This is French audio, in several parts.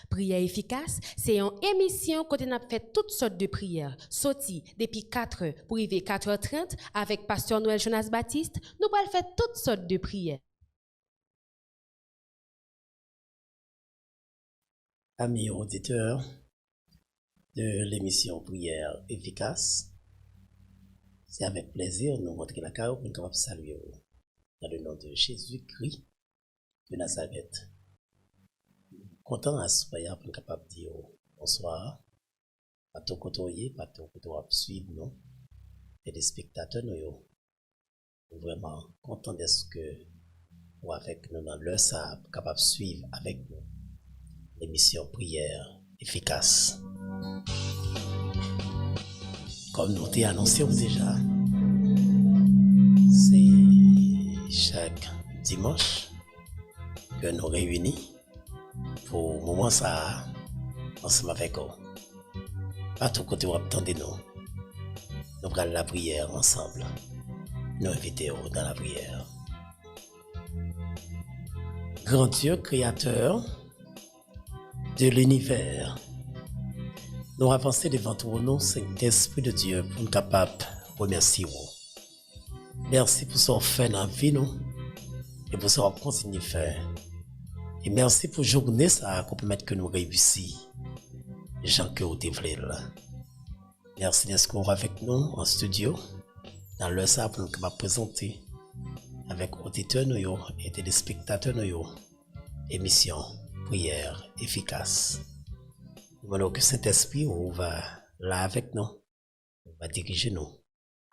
Prière efficace, c'est une émission où on a fait toutes sortes de prières. Sorti depuis 4h pour arriver 4h30 avec Pasteur Noël Jonas Baptiste, nous allons faire toutes sortes de prières. Amis auditeurs de l'émission Prière efficace, c'est avec plaisir nous montrer la carrière pour nous capable saluer dans le nom de Jésus-Christ de Nazareth. Content à ce moment pour nous capable dire bonsoir, pas tout côtoyer, pas tout suivre nous, et les spectateurs nous vraiment content d'être que ou avec nous dans l'heure ça capable de suivre avec nous l'émission Prière efficace. Comme nous t'ai annoncé déjà, c'est chaque dimanche que nous réunissons pour le moment ça ensemble avec vous. Pas tout côté où attendez-nous. Nous prenons la prière ensemble. Nous invitons dans la prière. Grand Dieu créateur de l'univers, nous avançons devant toi, nous, Saint-Esprit de Dieu, pour nous capables de remercier vous. Merci pour ce que vous faites dans la vie, nous, et pour ce que vous continuez de faire. Et merci pour la journée, ça, pour permettre que nous réussissions, les gens que vous voulez là. Merci d'être avec nous en studio, dans le ça, pour nous capables de présenter avec auditeurs nous et téléspectateurs nous, émission Prière efficace. Nous voulons que Saint-Esprit va là avec nous, va diriger nous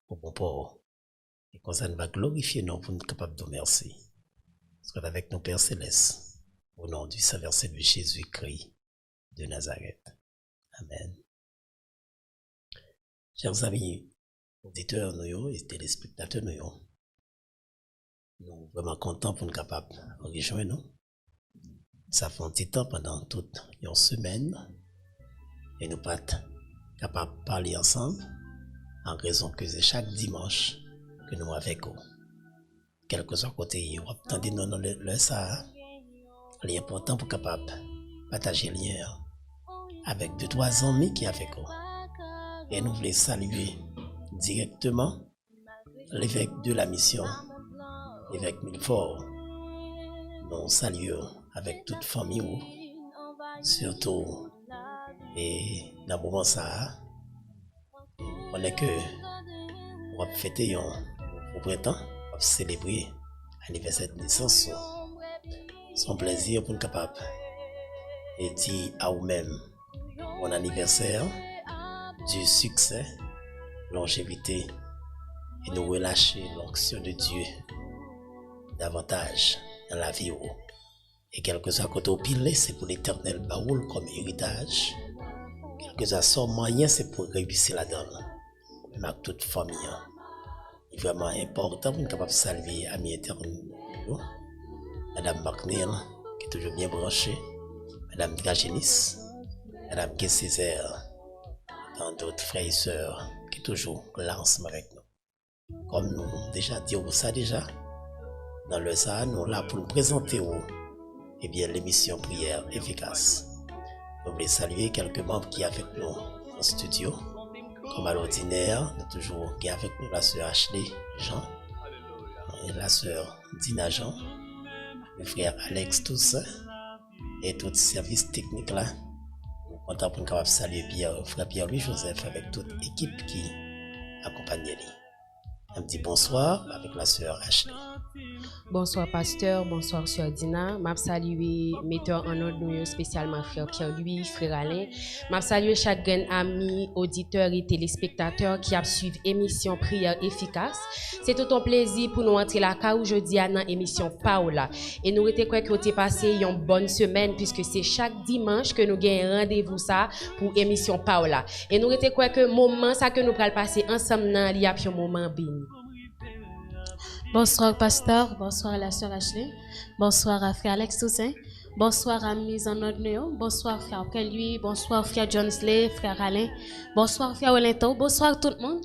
au bon port. Et comme ça, nous va glorifier nous pour nous capables de merci. Sois avec nous, Père Céleste, au nom du Saint-Verset de Jésus-Christ de Nazareth. Amen. Chers amis, auditeurs nous et téléspectateurs nous sommes vraiment contents pour nous capables de rejoindre nous. Ça fait un petit temps pendant toute une semaine et nous pas capables de parler ensemble en raison que c'est chaque dimanche que nous avec vous. Quel que soit côté, vous attendez nous dans le ça. L'important pour capable partager le lien avec 2-3 amis qui sont avec vous. Et nous voulons saluer directement l'évêque de la mission, l'évêque Milfort. Nous saluons avec toute famille, surtout, et dans le moment ça, on est que on va fêter au printemps, on va célébrer l'anniversaire de naissance, son plaisir pour nous capables. Et dire à vous-même, bon anniversaire, du succès, longévité, et nous relâcher l'onction de Dieu davantage dans la vie. Et quelque chose à côté au pile, c'est pour l'éternel baoul comme héritage. Quelque chose à son moyen, c'est pour réussir la donne. Même avec toute famille. C'est vraiment important pour nous capables de saluer amis éternels. Madame McNeil, qui est toujours bien branchée. Madame Gagenis. Madame Césaire. Tant d'autres frères et sœurs qui sont toujours là ensemble avec nous. Comme nous déjà dit ça déjà, dans le ça, nous là pour nous présenter eh bien, l'émission Prière efficace. Nous voulons saluer quelques membres qui sont avec nous en studio. Comme à l'ordinaire, nous toujours avec nous la sœur Ashley Jean, et la sœur Dina Jean, le frère Alex Toussaint, et tout service technique là. Nous sommes contents pour nous saluer frère Pierre-Louis Joseph avec toute l'équipe qui accompagne lui. Un petit bonsoir avec la sœur Ashley. Bonsoir pasteur, bonsoir sœur Dina. M'a salué metteur en ordre nous spécialement frère Pierre-Louis, frère Alain. M'a salué chaque ami, auditeur et téléspectateur qui a suivi émission Prière efficace. C'est tout un plaisir pour nous entrer la car aujourd'hui dans émission Paola. Et nous était quoi que vous passé une bonne semaine puisque c'est chaque dimanche que nous gagnons rendez-vous ça pour émission Paola. Et nous était quoi que moment ça que nous allons passer ensemble dans il y a un moment béni. Bonsoir pasteur, bonsoir la sœur Ashley, bonsoir à frère Alex Toussaint, bonsoir à mise en ordre, bonsoir frère Pierre-Louis, bonsoir frère Johnsley, frère Alain, bonsoir frère Olinto, bonsoir tout le monde.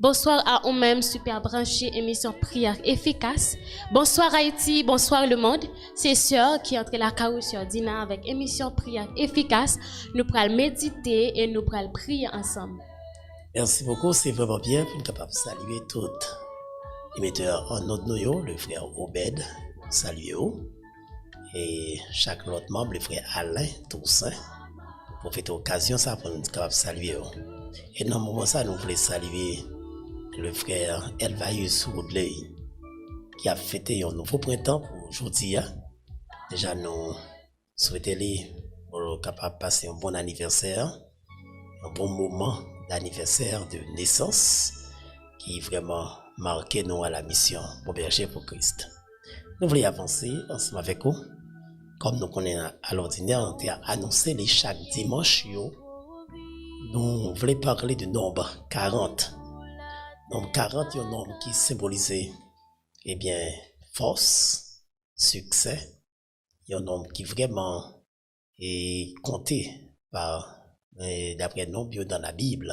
Bonsoir à vous-même, super branché, émission prière efficace. Bonsoir Haïti, bonsoir le monde. C'est Sœur qui entre la carrosse sur Dina avec émission prière efficace. Nous pourrons méditer et nous pourrons prier ensemble. Merci beaucoup, c'est vraiment bien pour nous capables de saluer toutes les metteurs en notre noyau, le frère Obed, saluez-vous. Et chaque autre membre, le frère Alain Toussaint, pour profiter de l'occasion ça pour nous capables de saluer. Et dans le moment ça, nous voulons saluer le frère Elvaïus Woodley, qui a fêté un nouveau printemps pour aujourd'hui. Déjà, nous souhaitons pour capable passer un bon anniversaire, un bon moment d'anniversaire de naissance, qui vraiment marqué nous à la mission pour berger pour Christ. Nous voulons avancer ensemble avec vous. Comme nous connaissons à l'ordinaire, on a annoncé les chaque dimanche, nous voulons parler du nombre 40. Nombre 40 est un nombre qui symbolise force, succès. Il y a un nombre qui vraiment est compté d'après nombre dans la Bible.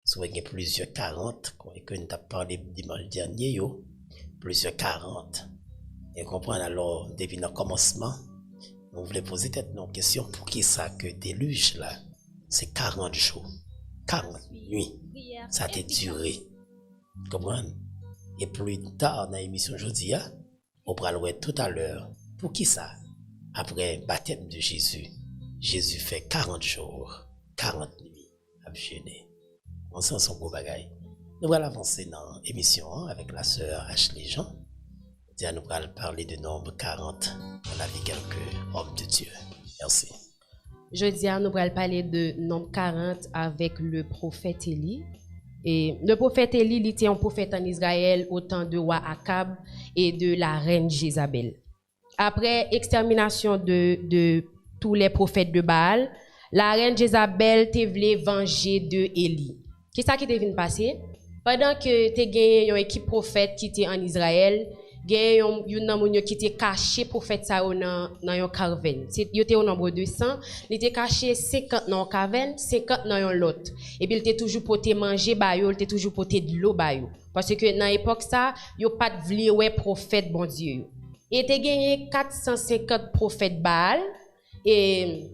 Souvent il y a plusieurs 40, que nous avons parlé dimanche dernier, plusieurs 40. Et comprendre alors, depuis le commencement, nous voulons poser une question pour qui ça que déluge là, c'est 40 jours, 40 nuits, ça a duré. Comprendre? Et plus tard dans l'émission aujourd'hui, on va le voir tout à l'heure. Pour qui ça? Après le baptême de Jésus, Jésus fait 40 jours, 40 nuits à jeûner. On sent son beau bagaille. Nous allons avancer dans l'émission avec la sœur Ashley Jean. Nous allons parler du nombre 40 dans la vie de quelques hommes de Dieu. Merci. Jeudi, nous allons parler de nombre 40 avec le prophète Élie. Et le prophète Élie, il était un prophète en Israël au temps de roi Akab et de la reine Jézabel. Après extermination de tous les prophètes de Baal, la reine Jézabel te voulait venger de Élie. Qu'est-ce qui est venu passer? Pendant que tu gagné une équipe prophète qui était en Israël, gagné une homme qui était caché prophète ça dans une caverne. Il était au nombre de 100, il était caché 50 dans une caverne, 50 dans une lot. Et puis il était toujours porté manger bayo, il était toujours porté de l'eau bayo. Parce que dans l'époque ça, yo pas de vle ouais prophète bon Dieu. Et te gagné 450 prophètes Baal et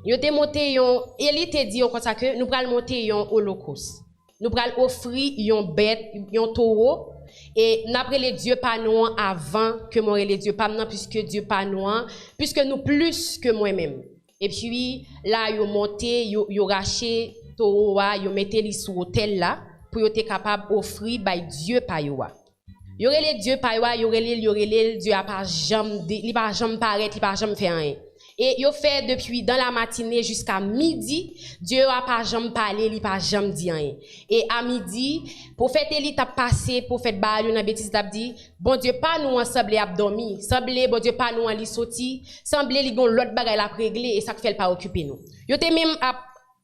yo te monté yon Élie te dit comme ça que nous pral monter yon holocauste. Nous pral offrir yon bête, yon taureau. Et n'après les dieux pas noirs avant que moi les dieux pas maintenant puisque Dieu pas noir puisque nous plus que moi-même. Et puis là yo monté yo raché taureau yo metté li sous hôtel là pour yo être capable offrir by Dieu pa yo. Yo relé Dieu pa yo relé Dieu a pas jamais il pas jamais paraître il pas jamais faire rien. Et yo fait depuis dans la matinée jusqu'à midi, Dieu a pas jamais parlé, il pas jamais dit rien. Et à midi, prophète Élie t'a passé, prophète Baal dans bêtise t'a dit, bon Dieu pas nous ensemble abdomi, semblé bon Dieu pas nous li sorti, semblé li gon l'autre bagaille la régler et ça fait pas occuper nous. Yo te même à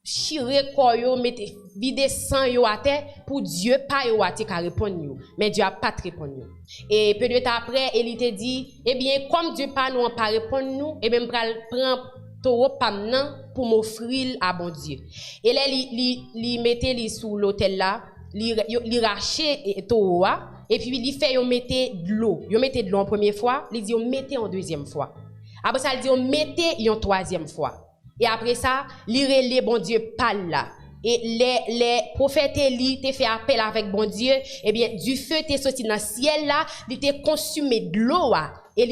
chiré quoi yo mette vider sang yo à terre pour Dieu pas yo à te répondre yo, mais Dieu a pas te répondre yo. Et peu de temps après, Élie te dit, eh bien, comme Dieu pas nous pas répondre nous, eh bien, prend taureau pamnan pour m'offrir à bon Dieu. Et là, li mettait li sous l'hôtel là, li raché taureau et puis li fait yo mettait de l'eau. Yo mettait de l'eau en première fois, li dit yo mettait en deuxième fois. Après ça, il dit yo mettait en troisième fois. Et après ça, li relé bon Dieu parle là. Et les prophètes Élie te fait appel avec bon Dieu, eh bien, du feu t'est sorti dans le ciel là, il t'est consumé de l'eau, et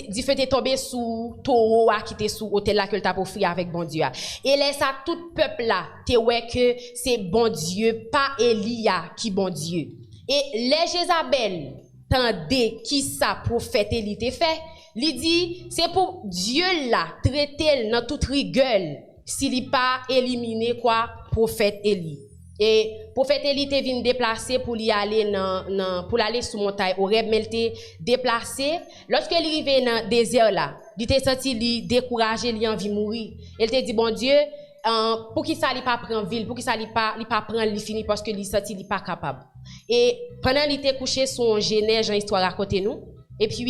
du feu t'est tombé sous taureau qui était sous hôtel là que t'a offert avec bon Dieu. Et laisse ça tout peuple là, te ouais que c'est bon Dieu, pas Élia qui bon Dieu. Et les Jézabel, tendez qui ça prophète Élie te fait, il dit, c'est pour Dieu là, traiter dans toute rigueur. S'il n'est pas éliminé quoi prophète Élie. Et prophète Élie te vient déplacer pour y aller pour aller sous montagne Horeb, mais il te déplacé lorsque il arrivé dans le désert là, il te senti li découragé, il envie mourir. Il te dit bon Dieu pour qui ça li pas prendre ville, pour qui ça li pas prendre li fini parce que li senti li pas capable. Et pendant il était couché son Genèse, une histoire raconter nous et puis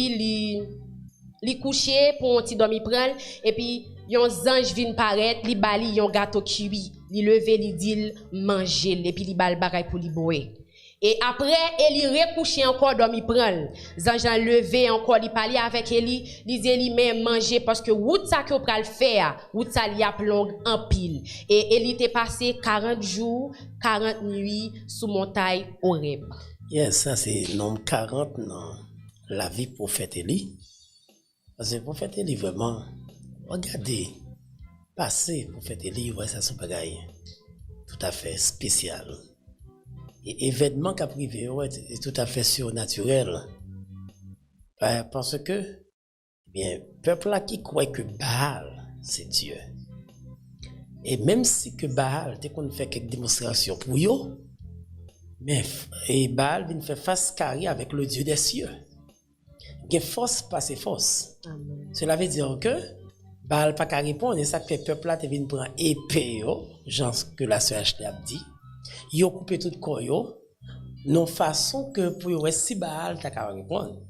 li couché pour un petit dormi prendre et puis yon ange vient paraître, li bali yon gâteau cuit. li levé, li dit manger, et puis li bal bagay pour li boire. Et après, Eli recouché encore, dormi prendre. Zanjan levé encore, li parler avec Eli, li dit li mais manger parce que route ça que pral faire, route ça li a long en pile. Et Eli était passé 40 jours, 40 nuits sous montagne Horeb. Yes, ça c'est nombre 40 dans la vie prophète Eli. Parce que prophète Eli vraiment, regardez, passé prophète Eli, ouais, ça c'est bagaille tout à fait spécial. Et événement qui a privé, ouais, c'est tout à fait surnaturel. Parce que, eh bien, peuple là qui croit que Baal, c'est Dieu. Et même si que Baal, t'es qu'on fait quelques démonstrations pour eux, mais et Baal vient faire face carré avec le Dieu des cieux. Il y a force passer force. Amen. Cela veut dire que Baal pas qu'à répondre, et ça fait peuple là, t'es venu prendre épée, genre que la sœur Ashley a dit. Yo coupé tout corps yo non façon que pour yo si Baal t'a qu'à répondre.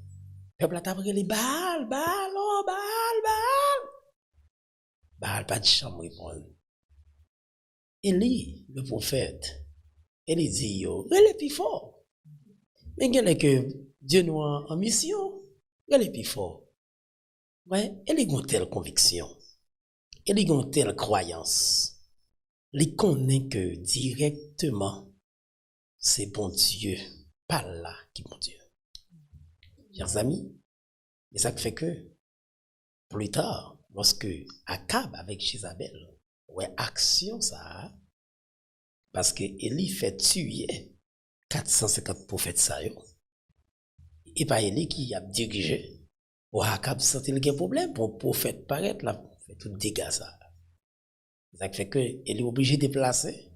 Peuple t'a brûlé Baal, Baal, oh Baal, Baal. Baal pas de chambre répondre. Élie, le prophète, il dit yo, elle est plus fort. Mais il que Dieu nous en mission, elle est plus fort. Ouais, elle est une telle conviction. Elle est une telle croyance. Il connaît que directement, c'est bon Dieu, pas là qui est bon Dieu. Chers amis, c'est ça qui fait que, plus tard, lorsque Akab avec Jézabel, ouais, action ça, parce que Élie fait tuer 450 prophètes ça, et pas Élie qui a dirigé, pour Akab sentir qu'il y a un problème, pour prophète paraître là, fait tout dégâts ça. Ça fait que elle est obligée de déplacer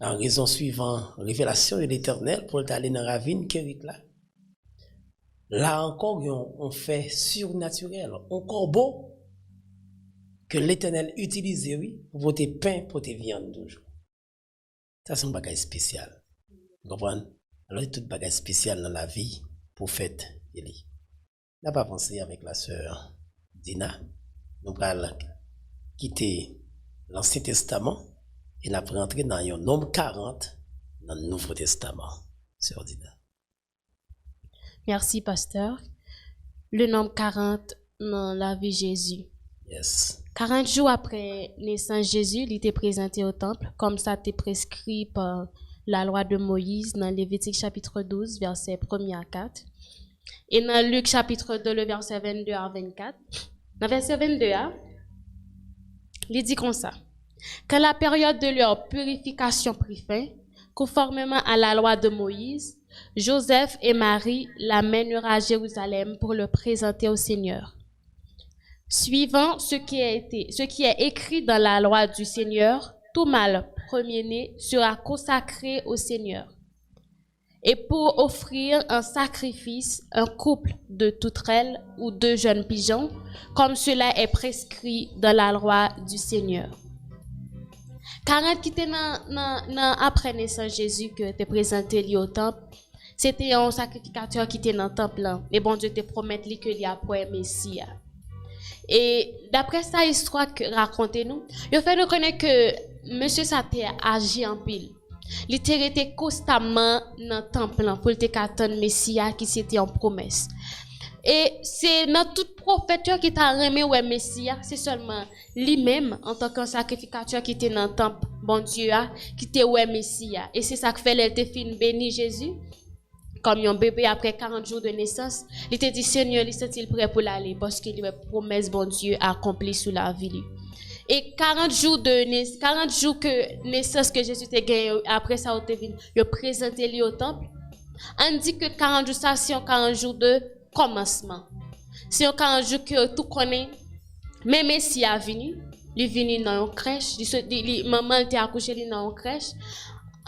en raison suivant révélation de l'Éternel pour aller dans la ravine Kérit là. Là encore on fait surnaturel, encore beau que l'Éternel utilise oui pour voter pain pour tes viandes toujours. Ça c'est un bagage spécial. Vous comprenez? Alors tout bagage spécial dans la vie prophète Élie. N'a pas pensé avec la sœur Dina. Nous allons quitter l'Ancien Testament et nous allons rentrer dans le nombre 40 dans le Nouveau Testament. C'est ordinaire. Merci, pasteur. Le nombre 40 dans la vie de Jésus. Yes. 40 jours après naissance Jésus, il était présenté au temple, comme ça était prescrit par la loi de Moïse dans Lévitique chapitre 12, verset 1 à 4. Et dans Luc chapitre 2, le verset 22 à 24. Dans verset 22, il dit comme ça. Quand la période de leur purification prit fin, conformément à la loi de Moïse, Joseph et Marie l'amènèrent à Jérusalem pour le présenter au Seigneur. Suivant ce qui est écrit dans la loi du Seigneur, tout mâle premier-né sera consacré au Seigneur. Et pour offrir un sacrifice, un couple de toutrelles ou 2 jeunes pigeons, comme cela est prescrit dans la loi du Seigneur. 40 qui étaient après naissance Jésus que était présenté au temple, c'était un sacrificateur qui était dans le temple là. Mais bon Dieu te promet que il y a pour Messie. Et d'après sa histoire que racontez-nous, il fait nous connaître que monsieur Saté agi en pile. Il était constamment dans le temple pour te attendre Messia qui c'était en promesse. Et c'est dans tout prophète qui t'a remis ouais Messia, c'est seulement lui-même en tant qu'un sacrificateur qui était dans le temple, bon Dieu qui était ouais Messia. Et c'est ça que fait elle te fin béni Jésus. Comme un bébé après 40 jours de naissance, il te dit Seigneur, il est-il prêt pour l'aller parce qu'il a promesse bon Dieu accomplie sous la vie. Et 40 jours que naissance que Jésus t'a gagné après ça il présenté lui au temple. On dit que 40 jours ça c'est 40 jours de commencement. C'est 40 jours que tout connaît. Même Messie a venu, il venu dans une crèche, maman était accouchée dans une crèche.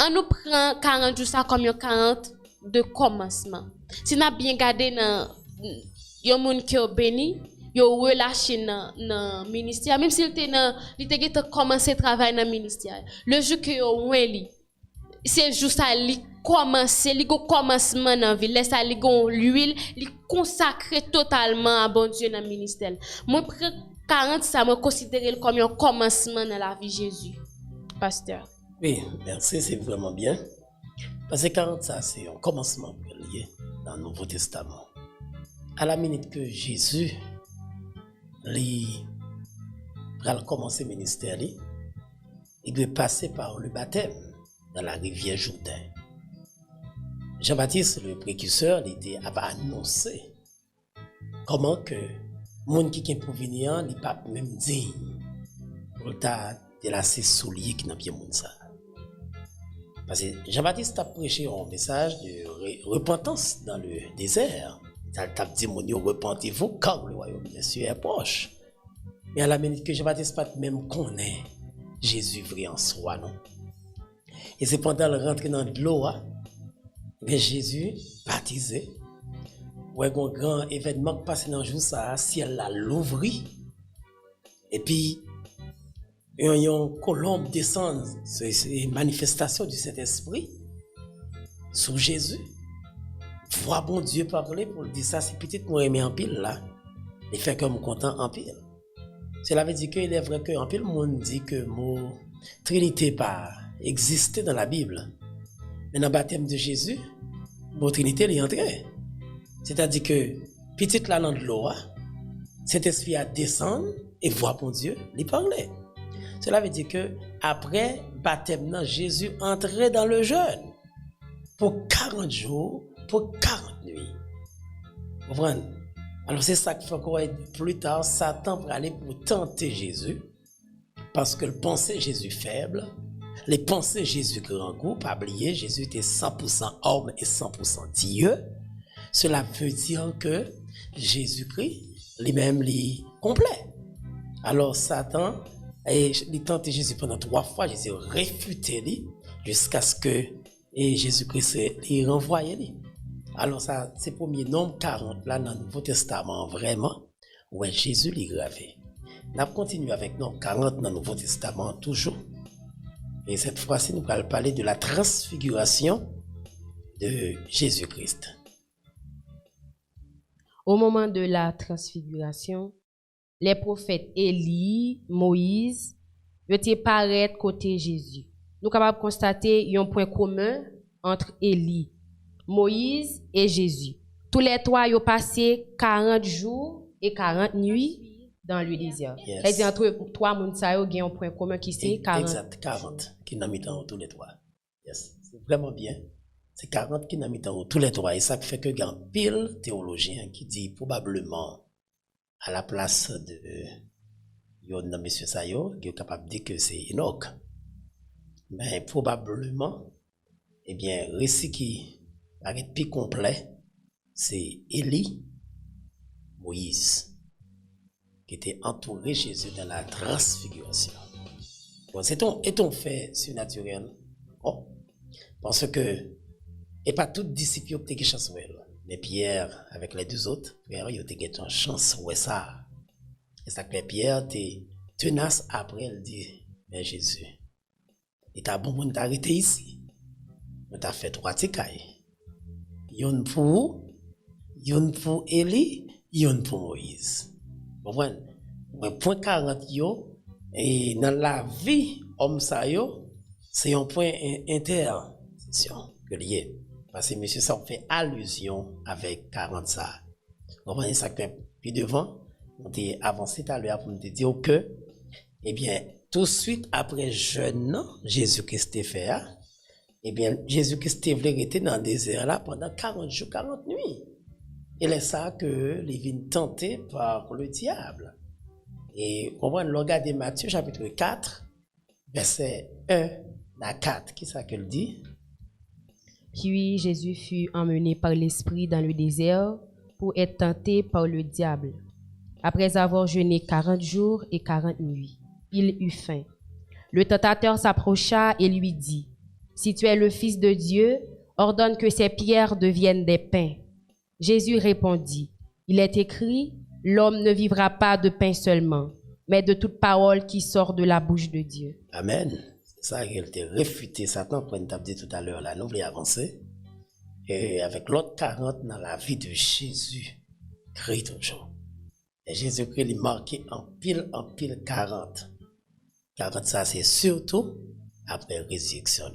On nous prend 40 jours ça comme 40 de commencement. Si n'a bien gardé dans yon moun qui est béni, yo relâché dans ministère même s'il était commencé travail dans ministère. Le jour que yo li, c'est juste ça li commencer, li go commencement dans vie, laisse ça li gon l'huile, li consacrer totalement à bon Dieu dans ministère. Moi prend 40 ça me considérer comme un commencement dans la vie de Jésus. pasteur. Oui, merci, c'est vraiment bien. Parce que 40, ça, c'est un commencement lié dans le Nouveau Testament. À la minute que Jésus va commencer le ministère, il doit passer par le baptême dans la rivière Jourdain. Jean-Baptiste, le précurseur, il avait annoncé comment que le monde qui est pour venir n'est pas même digne pour de la ses souliers qui n'a bien monde ça. Parce que Jean-Baptiste a prêché un message de repentance dans le désert. Il a dit, repentez-vous car le royaume bien sûr est proche. Mais à la minute que Jean-Baptiste pas même connaît Jésus vrai en soi, non? Et c'est pendant le rentrer dans l'eau, que Jésus baptisé. Ouais, un grand événement qui passe dans le jour, ça, ciel l'a l'ouvri. Et puis, une colombe descend, c'est une manifestation du Saint-Esprit sur Jésus. Vois bon Dieu parler pour dire ça, c'est petit moi aimer en pile là. Il fait comme content en pile. Cela veut dire qu'il est vrai qu'en pile, le monde dit que le mot Trinité pas existé dans la Bible. Mais dans le baptême de Jésus, le mot Trinité est entré. C'est-à-dire que, petite là dans l'eau, cet esprit a descendu et voit bon Dieu lui parler. Cela veut dire que, après baptême, Jésus entrait dans le jeûne pour 40 jours, pour 40 nuits. Vous comprenez? Alors c'est ça qu'il faut qu'on ait plus tard, Satan va aller pour tenter Jésus, parce que le pensée Jésus faible, les pensées Jésus grand goût, pas oublier, Jésus était 100% homme et 100% Dieu. Cela veut dire que Jésus-Christ, lui-même, est complet. Alors Satan, il tente Jésus pendant 3 fois, Jésus réfuté lui, jusqu'à ce que Jésus-Christ il renvoyé lui. Alors ça, c'est le premier nombre 40 là dans le Nouveau Testament, vraiment, où Jésus l'est gravé. On continue avec nombre 40 dans le Nouveau Testament, toujours. Et cette fois-ci, nous allons parler de la transfiguration de Jésus-Christ. Au moment de la transfiguration, les prophètes Élie, Moïse, ils étaient paraître côté Jésus. Nous sommes capables de constater qu'il y a un point commun entre Élie, Moïse et Jésus. Tous les trois, ils ont passé 40 jours et 40 nuits dans le désert. Yes. C'est-à-dire entre trois personnes, il y a un point commun qui c'est 40. Exact, 40 qui n'a mis dans tous les trois. Yes. C'est vraiment bien. C'est 40 qui n'a mis dans tous les trois. Et ça fait que il y a un pile théologien qui dit probablement à la place de Yon Monsieur Sayo, qui est capable de dire que c'est Enoch. Mais probablement, eh bien, récit qui paraît plus complet, c'est Élie, Moïse, qui était entouré Jésus dans la transfiguration. Bon, c'est un fait surnaturel. Oh, parce que, et pas toutes disciples ont été chance, mais Pierre, avec les 2 autres frères, ils ont été une chance, ouais, ça. Et ça fait Pierre, était tenace après, il dit, mais Jésus, il t'a bon pour t'arrêter ici. Mais t'as fait 3 tikailles. Yon pour Élie, yon pour Moïse. Vous comprenez? Point 40 yo, et dans la vie, homme ça yo, c'est un point intersection que lié. Parce que monsieur, ça fait allusion avec 40 ça. Vous comprenez ça que puis devant, on est avancé tout à l'heure pour nous dire que, eh bien, tout de suite après jeûne, Jésus-Christ est fait, eh bien, Jésus-Christ est resté dans le désert là pendant 40 jours, 40 nuits. Et c'est ça que les vignes tentés par le diable. Et on va regarder Matthieu chapitre 4, verset 1 à 4. Qui ça qu'elle dit? Puis Jésus fut emmené par l'Esprit dans le désert pour être tenté par le diable. Après avoir jeûné 40 jours et 40 nuits, il eut faim. Le tentateur s'approcha et lui dit, « Si tu es le Fils de Dieu, ordonne que ces pierres deviennent des pains. » Jésus répondit, « Il est écrit, l'homme ne vivra pas de pain seulement, mais de toute parole qui sort de la bouche de Dieu. » Amen. C'est ça qu'il était réfuté. Satan, comme on a dit tout à l'heure, là, nous voulons avancer. Et avec l'autre 40 dans la vie de Jésus, Christ toujours. Et Jésus-Christ est marqué en pile 40. 40, ça c'est surtout après la résurrection,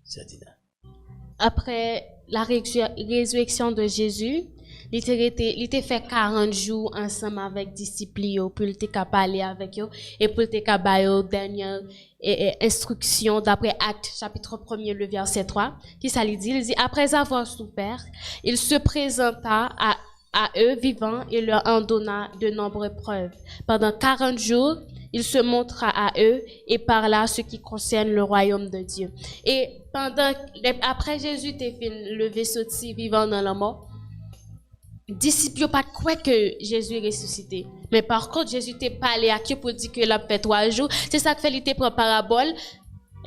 Sœur Dina? Après la résurrection de Jésus, il était fait 40 jours ensemble avec les disciples pour il était parler avec eux et pour il était bailler dernière instruction d'après Actes chapitre 1er le verset 3 qui ça lui dit, il dit après avoir souffert, il se présenta à eux vivants et leur en donna de nombreuses preuves. Pendant 40 jours, il se montra à eux et parla ce qui concerne le royaume de Dieu. Et après Jésus était fait lever sorti vivant dans la mort, les disciples n'ont pas cru que Jésus est ressuscité. Mais par contre, Jésus t'a parlé à qui pour dire qu'il a fait 3 jours. C'est ça que fait l'ité pour parabole.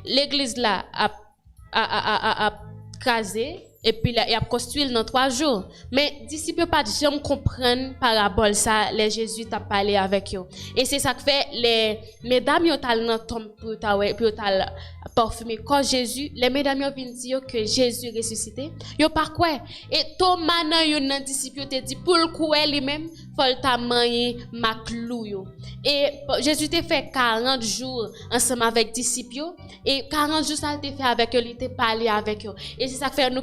L'église là a crasé. Et puis là, il a construit dans 3 jours. Mais les disciples pas jamais comprendre parabole ça, les Jésus t'a parlé avec eux. Et c'est ça que fait les mesdames yo tal dans tombe pour tal parfumer quand Jésus, les mesdames yo viennent dire que Jésus est ressuscité. Yo par quoi? Et Thomas nan yo nan disciples te dit pour le coup lui-même, faut ta manger maclou yo. Et Jésus t'a fait 40 jours ensemble avec disciples yo, et 40 jours ça t'a fait avec eux, il t'a parlé avec eux. Et c'est ça que fait nous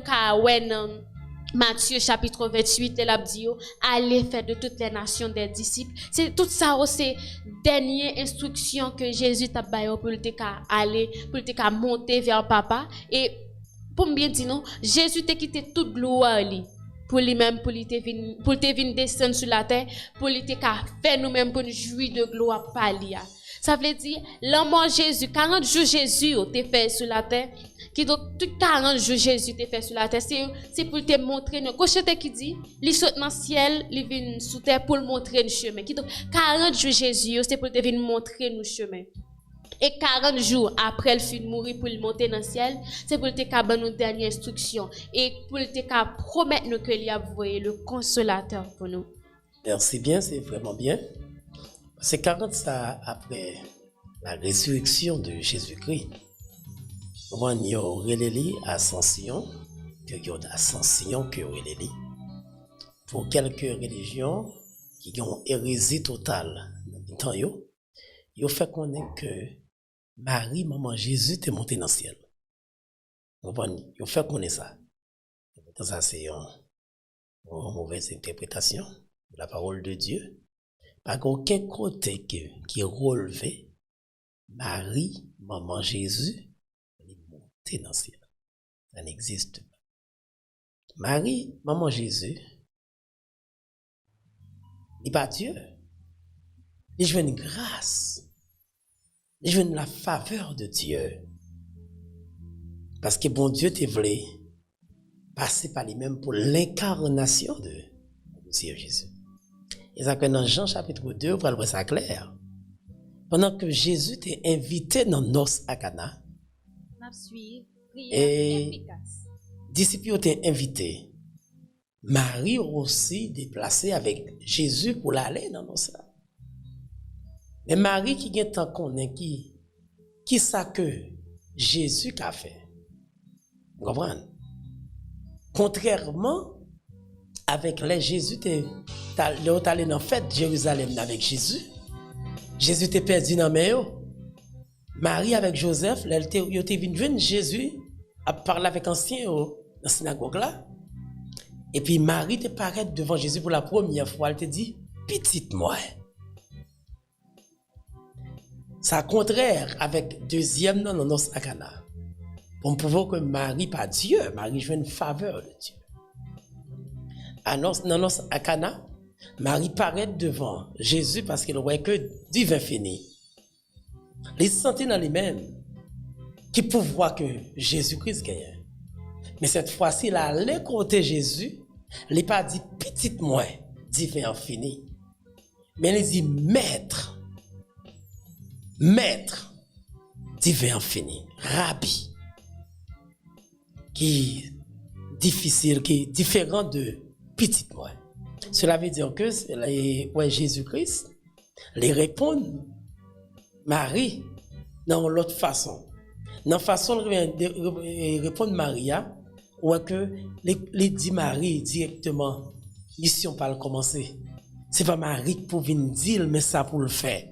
Matthieu chapitre 28, il a dit allez faire de toutes les nations des disciples. C'est tout ça, c'est dernière instruction que Jésus t'a donné pour aller, pour monter vers papa. Et pour me bien dire non, Jésus t'a quitté toute gloire pour lui-même, pour te venir descendre sur la terre, pour lui faire nous-mêmes pour nous jouir de gloire par lui. Ça veut dire, l'homme Jésus, 40 jours Jésus t'es fait sur la terre, qui donc tout 40 jours Jésus t'es fait sur la terre, c'est pour te montrer, Cochette qui dit, il saute dans le ciel, il vient sous terre pour montrer le chemin. Qui donc 40 jours Jésus, c'est pour te venir montrer le chemin. Et 40 jours après le fin de mourir pour le monter dans le ciel, c'est pour te donner nos dernières instructions et pour te promettre que il a envoyé le consolateur pour nous. Merci bien, c'est vraiment bien. C'est 40 ça après la résurrection de Jésus-Christ. On y a reléli ascension, que reléli. Pour quelques religions qui ont hérésie totale dans le temps, ils fait connaître que Marie, maman Jésus, est montée dans le ciel. Ils fait connaître ça. Ça, c'est une mauvaise interprétation de la parole de Dieu. Pas aucun côté qui relevé Marie, maman Jésus, est montée dans le ciel. Ça n'existe pas. Marie, maman Jésus, n'est pas Dieu. Il joue une grâce. Il joue la faveur de Dieu. Parce que bon Dieu te voulait passer par lui-même pour l'incarnation de Dieu Jésus. Et ça que dans Jean chapitre 2, vous allez voir ça clair. Pendant que Jésus t'est invité dans Nos à Cana, et disciples t'ont invité. Marie aussi déplacée avec Jésus pour l'aller dans Nos. Mais Marie qui est tant connaît qui ça que Jésus a fait. Vous comprenez? Contrairement avec les Jésus allé dans fête Jérusalem avec Jésus. Jésus était perdu dans mer. Marie avec Joseph, elle était venue Jésus a parlé avec ancien dans la synagogue là. Et puis Marie te paraît devant Jésus pour la première fois, elle te dit petite moi. Ça contraire avec deuxième dans nos akana. Pour prouver que Marie pas Dieu, Marie joue une faveur de Dieu. Dans nos akana, Marie paraît devant Jésus parce qu'elle voit que divin fini. Les sentit dans lui-même qui pouvoir que Jésus-Christ gagne. Mais cette fois-ci, là, les côté Jésus, il n'a pas dit petite moi, divin fini. Mais il dit maître, divin fini, rabbi, qui est difficile, qui est différent de petite moi. Cela veut dire que Jésus-Christ les répond Marie dans l'autre façon. Dans la façon de répondre Maria, ou que les dit Marie directement, mission pas le commencer. C'est pas Marie pour venir dire, mais ça pour le faire.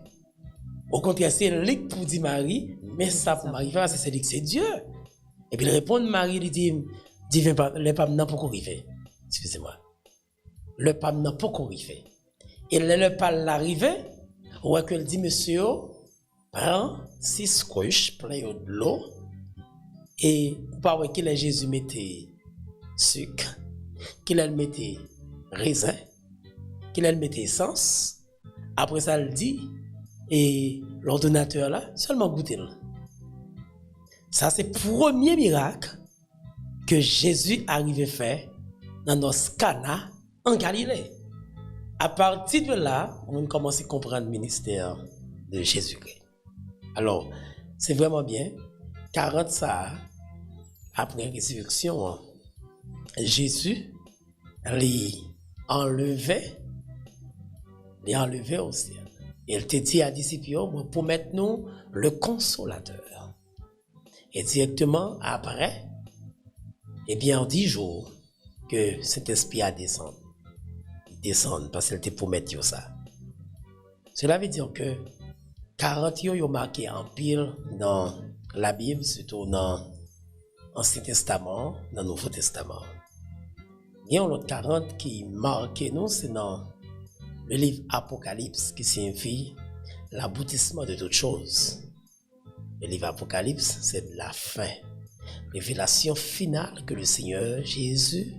Au contraire, c'est lui pour dire Marie, mais ça pour Marie faire, c'est lui que c'est Dieu. Et puis il répond Marie, il dit, divin papa, le pape n'a pas qu'on arrive. Excusez-moi. Le pape n'a pas qu'on arrive. Et le pape l'arrive, ou qu'elle dit, monsieur, prends 6 couches plein de l'eau, et par où qu'il a Jésus mettait sucre, qu'il a mettait raisin, qu'il a mettait essence. Après ça, il dit, et l'ordonnateur là, seulement goûter. Ça, c'est le premier miracle que Jésus arrivait à faire dans notre Cana en Galilée. À partir de là, on commence à comprendre le ministère de Jésus-Christ. Alors, c'est vraiment bien. 40 ça, après la résurrection, Jésus l'enlevait au ciel. Et il te dit à disciples, pour mettre nous le consolateur. Et directement après, eh bien, en 10 jours, que cet esprit a descendu. Il descend parce qu'il te promet ça. Cela veut dire que 40 jours, ils ont marqué en pile dans la Bible, surtout dans l'Ancien Testament, dans le Nouveau Testament. Il y a un autre 40 qui marque nous, c'est dans le livre Apocalypse, qui signifie l'aboutissement de toutes choses. Le livre Apocalypse, c'est la fin. Révélation finale que le Seigneur Jésus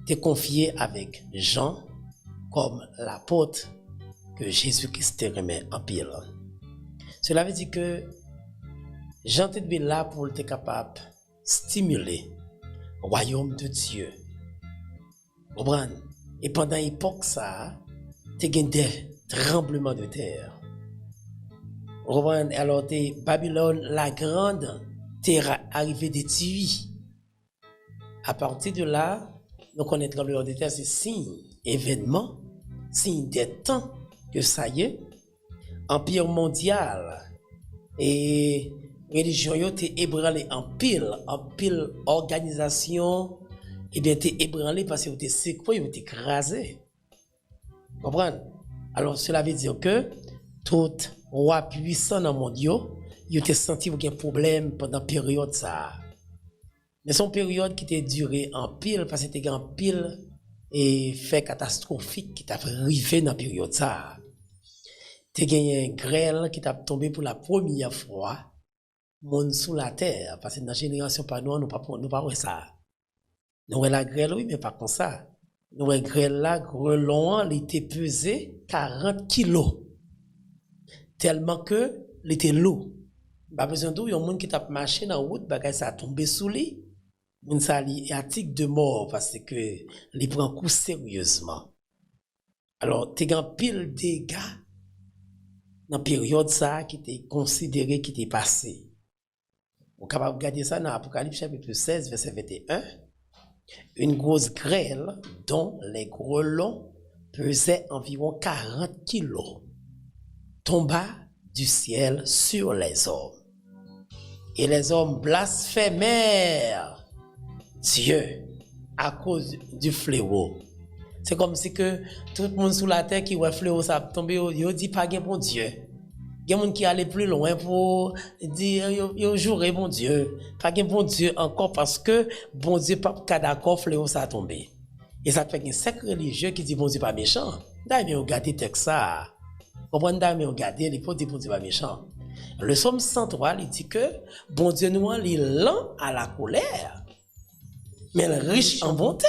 t'a confié avec Jean comme l'apôtre que Jésus-Christ te remet en pile. Cela veut dire que Jean était là pour être capable de stimuler le royaume de Dieu. Comprenez? Et pendant l'époque, ça, tu as des tremblements de terre. Alors, Babylone, la grande, t'es arrivé des tuiles. À partir de là, nous connaissons le tremblement de terre, c'est signe, événement, signe des temps que ça y est, empire mondial et religion yo t'es ébranlé en pile organisation, et bien t'es ébranlé parce que t'es secoué, t'es écrasé. Comprenez? Alors cela veut dire que tout roi puissant dans le monde yo t'es senti qu'il y a un problème pendant la période ça. Mais son période qui t'a duré en pile parce que t'es en pile et fait catastrophique qui t'a arrivé dans la période ça. T'as gagné une grêle qui t'a tombé pour la première fois monde sous la terre parce que dans la génération pas nous pas ça. Nous la grêle oui mais pas comme ça. Nous la grêle là grelon il était pesé 40 kilos. Tellement que il était lourd. Pas besoin d'où y a un monde qui t'a marché dans route bagay ça tombé sous lui. Moun sa li article de mort parce que il prend coup sérieusement. Alors t'es grand pile dégâts dans la période ça qui était considéré qui était passé. On est capable de regarder ça dans Apocalypse chapitre 16 verset 21. Une grosse grêle dont les grelons pesaient environ 40 kilos tomba du ciel sur les hommes. Et les hommes blasphémèrent Dieu à cause du fléau. C'est comme si que tout le monde sous la terre qui voit fléau ça tomber, il dit pas bon Dieu. Il y a des gens qui allaient plus loin pour dire yo jouer bon Dieu. Pas bon Dieu encore parce que bon Dieu pas d'accord fléau ça tomber. Et ça fait un secte religieux qui dit bon Dieu pas méchant. D'ailleurs regardez texte ça. Comprenez d'ailleurs regardez les potes dit bon Dieu pas méchant. Le psaume 103 il dit que bon Dieu nous il est lent à la colère. Mais riche en bonté.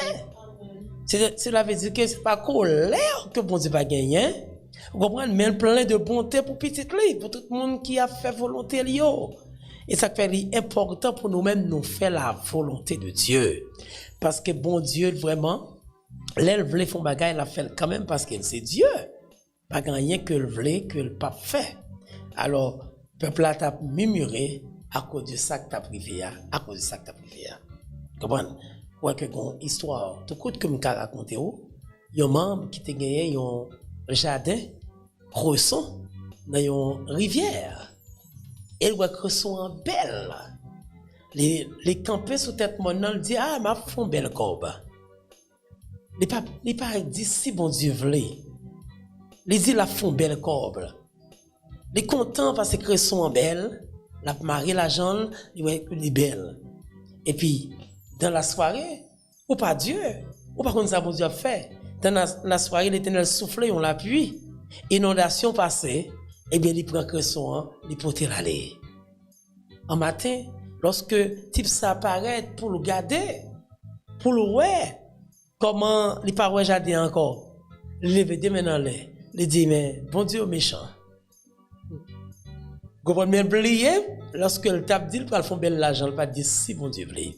Cela veut dire que ce n'est pas colère que bon Dieu va gagner. Vous comprenez? Mais plein de bonté pour petit lui, pour tout le monde qui a fait volonté. Et ça fait important pour nous-mêmes nous faire la volonté de Dieu. Parce que bon Dieu, vraiment, l'elle voulait faire bagaille, elle a fait quand même parce qu'elle c'est Dieu. Pas rien que le voulait, que le pape fait. Alors, le peuple a murmuré à cause de ça que tu as privé, à cause de ça que tu as privé. Vous comprenez? Ouais, que une histoire, tout coûte que je raconte, il y a un membre qui a gagné un jardin, Cresson, dans une rivière. Et le Cresson en belle. Les campés sous tête mon dit ah, m'a fait une belle corbe. Les pas dit si bon Dieu voulait. Il dit la font belle coble. Il est content parce que son en belle, la mariée la jeune, il est belle. Et puis, dans la soirée, ou pas Dieu, ou pas comme ça, bon Dieu a fait. Dans la soirée, l'Éternel soufflait, on l'appuie. Inondation passée, eh bien, il prend cresson, il porte l'aller. En matin, lorsque type ça apparaît pour le garder, pour le ouais, comment les parois jardin encore, il lève des mains dans l'air, il dit, mais bon Dieu méchant. Vous comprenez bien, lorsque le tape dit, il va faire bel l'argent, il va dire, si bon Dieu plaît.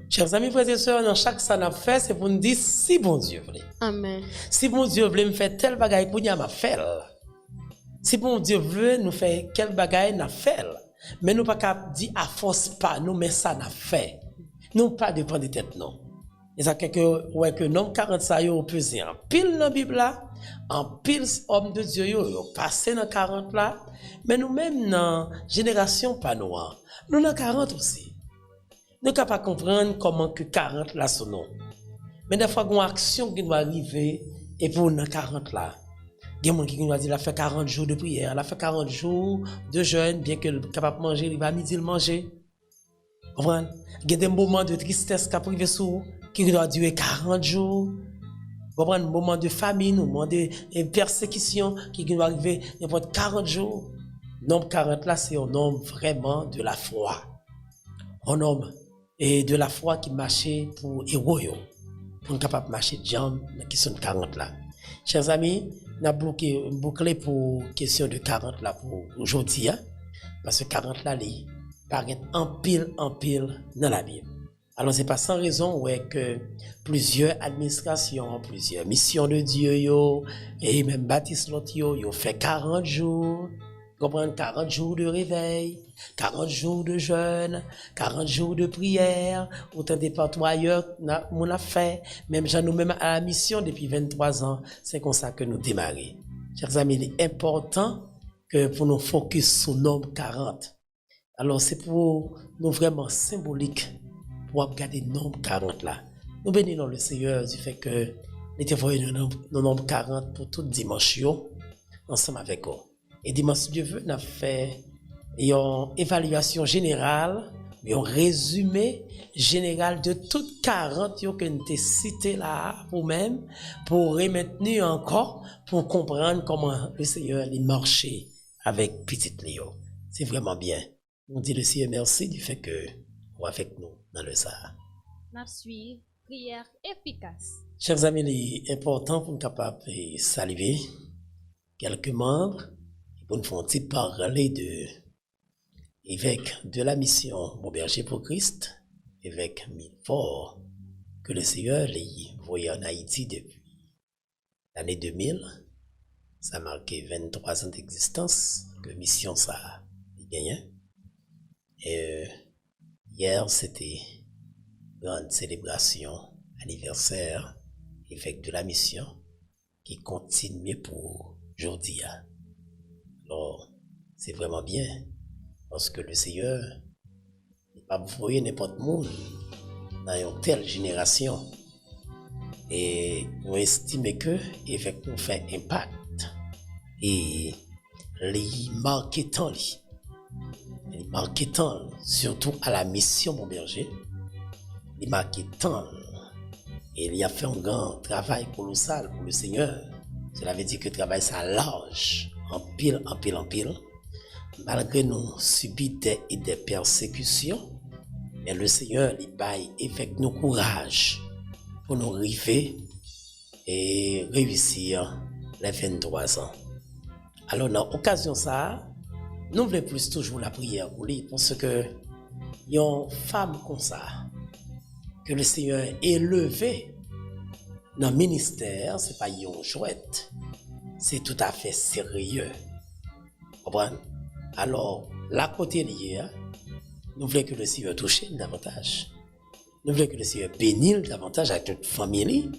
Chers amis, frères et sœurs, dans chaque ça n'a fait, c'est pour nous dire, si bon Dieu plaît. Amen. Si bon Dieu veut me faire tel bagaille pour nous m'a fait. Si bon Dieu veut nous faire quel bagaille n'a fait. Mais nous pas capable dire à force pas nous mais ça n'a fait. Nous pas dépend de tête non. Et ça que nombre 40 ça yo pesé en pile dans la Bible là, en pile homme de Dieu yo passé dans 40 là, mais nous même dans génération pas noire. Nous dans 40 aussi. Nous capable pas comprendre comment que 40 là son nom. Mais des fois, il y a une action qui doit arriver et pour nous 40 là. Il y a des gens qui nous disent qu'il a fait 40 jours de prière, il a fait 40 jours de jeûne, bien qu'il soit capable de manger, il va à midi le manger. Vous comprenez? Il y a des moments de tristesse qui arrivent sur qui doit durer 40 jours. Vous comprenez? Un moment de famine, un moment de persécution qui doit arriver n'importe 40 jours. Le nombre 40 là, c'est un nombre vraiment de la foi. Un nombre et de la foi qui marchait pour héros. Pour nous capable de marcher de jambes qui sont 40 là. Chers amis, nous avons bouclé pour question de 40 là pour aujourd'hui. Hein? Parce que 40 là, il paraît en pile dans la Bible. Alors, c'est pas sans raison ouais, que plusieurs administrations, plusieurs missions de Dieu, et même Baptiste Lot, yo fait 40 jours. Comprendre 40 jours de réveil, 40 jours de jeûne, 40 jours de prière, autant de partout ailleurs, on a fait, même nous-mêmes à la mission depuis 23 ans, c'est comme ça que nous démarrons. Chers amis, il est important que pour nous focus sur le nombre 40. Alors c'est pour nous vraiment symbolique pour regarder le nombre 40 là. Nous bénissons le Seigneur du fait que nous avons voyé le nombre 40 pour toute dimanche ensemble avec vous. Et dimanche, Dieu veut, nous avons fait une évaluation générale, un résumé général de toutes 40 que nous avons citées là pour même, pour remettre encore, pour comprendre comment le Seigneur a marché avec Petit Léo. C'est vraiment bien. On dit le Seigneur merci du fait que vous êtes avec nous dans le Sahara. Nous suivons prière efficace. Chers amis, il est important pour nous capables de saluer quelques membres. Pour nous faire parler de évêque de la mission Bon Berger pour Christ, évêque Milfort, que le Seigneur l'a envoyé en Haïti depuis l'année 2000. Ça a marqué 23 ans d'existence, que mission ça a gagné. Et hier, c'était une grande célébration, anniversaire, évêque de la mission, qui continue pour aujourd'hui. Alors, c'est vraiment bien, parce que le Seigneur n'est pas voyer n'importe monde dans une telle génération. Et nous estimons que l'évêque nous fait impact. Et les marquetants, surtout à la mission Bon Berger, les marquetants, et il a fait un grand travail colossal pour le Seigneur. Cela veut dire que le travail ça large. En pile, malgré nous subir des persécutions, mais le Seigneur il baille avec nous courage pour nous arriver et réussir les 23 ans. Alors, dans l'occasion ça, nous voulons plus toujours la prière pour lui, parce que il y a une femme comme ça, que le Seigneur est élevé dans le ministère, c'est pas une chouette. C'est tout à fait sérieux. Comprenez? Alors, la côté liée, nous voulons que le Seigneur touche davantage. Nous voulons que le Seigneur bénisse davantage avec notre famille.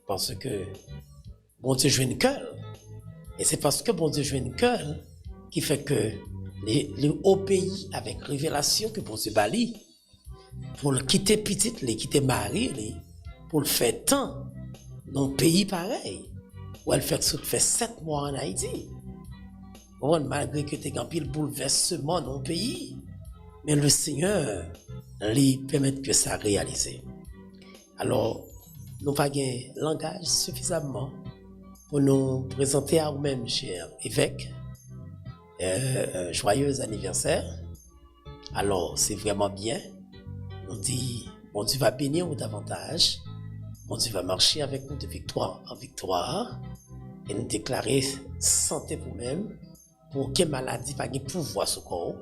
Parce que bon Dieu joue une cœur. Et c'est parce que bon Dieu joue une cœur qui fait que les hauts pays avec révélation que bon Dieu bali pour le quitter petite, les quitter mari, pour le faire tant dans un pays pareil. ou elle fait 7 mois en Haïti. Malgré que tu as un pile bouleversement dans le pays, mais le Seigneur lui permet que ça réalise. Alors, nous n'avons pas un langage suffisamment pour nous présenter à vous-même, cher évêque, joyeux anniversaire. Alors, c'est vraiment bien. On dit, bon Dieu va bénir nous davantage. Bon Dieu va marcher avec nous de victoire en victoire. Et nous déclarer santé pour vous-même, pour que maladie pas de pouvoir sur le corps.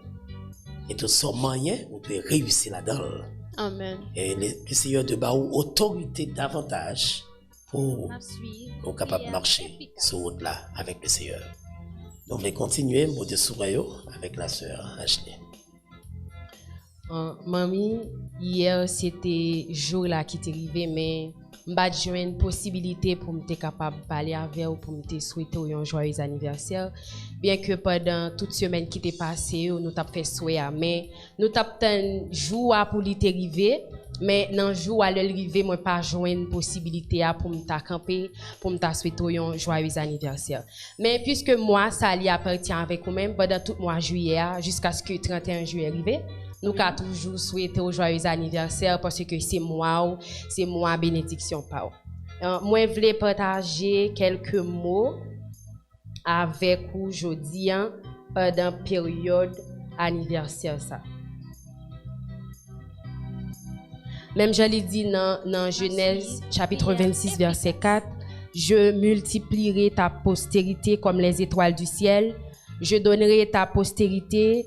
Et tout ce moyen, vous devez réussir là-dedans. Amen. Et le Seigneur de Baou, autorité davantage pour nous capables de marcher sur route là avec le Seigneur. Donc, on va continuer, mot de sourire avec la sœur Ashley. Mamie, hier c'était jour là qui t'est arrivé, mais m'pas joué une possibilité pour me capable de parler avec ou pour me souhaiter un joyeux anniversaire. Bien que pendant toute semaine qui t'est passée, nous t'avons fait souhait, mais nous t'avons un jour pour lui arriver. Mais dans le jour où elle est arrivée, moi pas joué une possibilité pour me camper, pour me souhaiter un joyeux anniversaire. Mais puisque moi, ça lui appartient avec vous-même pendant tout le mois de juillet jusqu'à ce que le 31 juillet arrive, nous avons toujours souhaité un joyeux anniversaire parce que c'est moi bénédiction par. Moi, je voulais partager quelques mots avec vous aujourd'hui pendant la période anniversaire ça. Même je l'ai dit dans Genèse chapitre 26 verset 4, je multiplierai ta postérité comme les étoiles du ciel, je donnerai ta postérité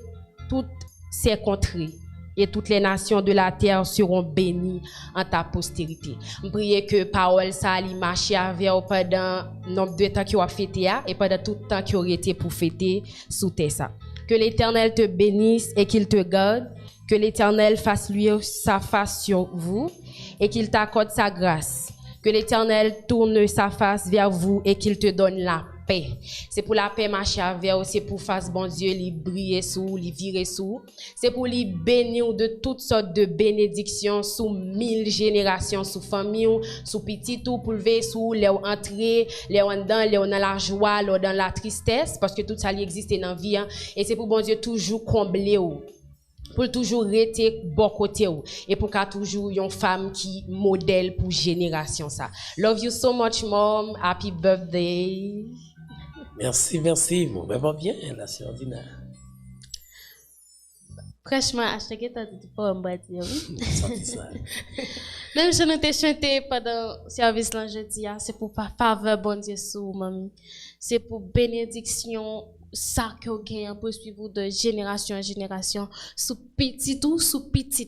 toutes ces contrées et toutes les nations de la terre seront bénies en ta postérité. Je prie que parole ça li marche avec pendant nombre de temps qui a fêté et pendant tout le temps qui aurait été pour fêter sous terre ça. Que l'Éternel te bénisse et qu'il te garde. Que l'Éternel fasse luire sa face sur vous et qu'il t'accorde sa grâce. Que l'Éternel tourne sa face vers vous et qu'il te donne la paix. C'est pour la paix marcher avec vous, c'est pour face bon Dieu, lui briller sous, lui virer sous. C'est pour lui bénir de toutes sortes de bénédictions sous 1000 générations, sous famille, sous petit tout, pour lever sous les entrées, les dans la joie, les dans la tristesse, parce que tout ça existe dans la vie. Et c'est pour bon Dieu toujours combler vous. Pour toujours rester bon côté ou et pour qu'à toujours une femme qui modèle pour génération ça. Love you so much mom, happy birthday. Merci, vous vraiment bien la sœur Dina. Franchement, à chaque fois tu pas en bas dire oui. Même si nous t'ai chanté pendant le service là jeudi, c'est pour faveur bon Dieu sur mamie. C'est pour bénédiction ça que gagne pour suivre de génération en génération sous petit tout sous petit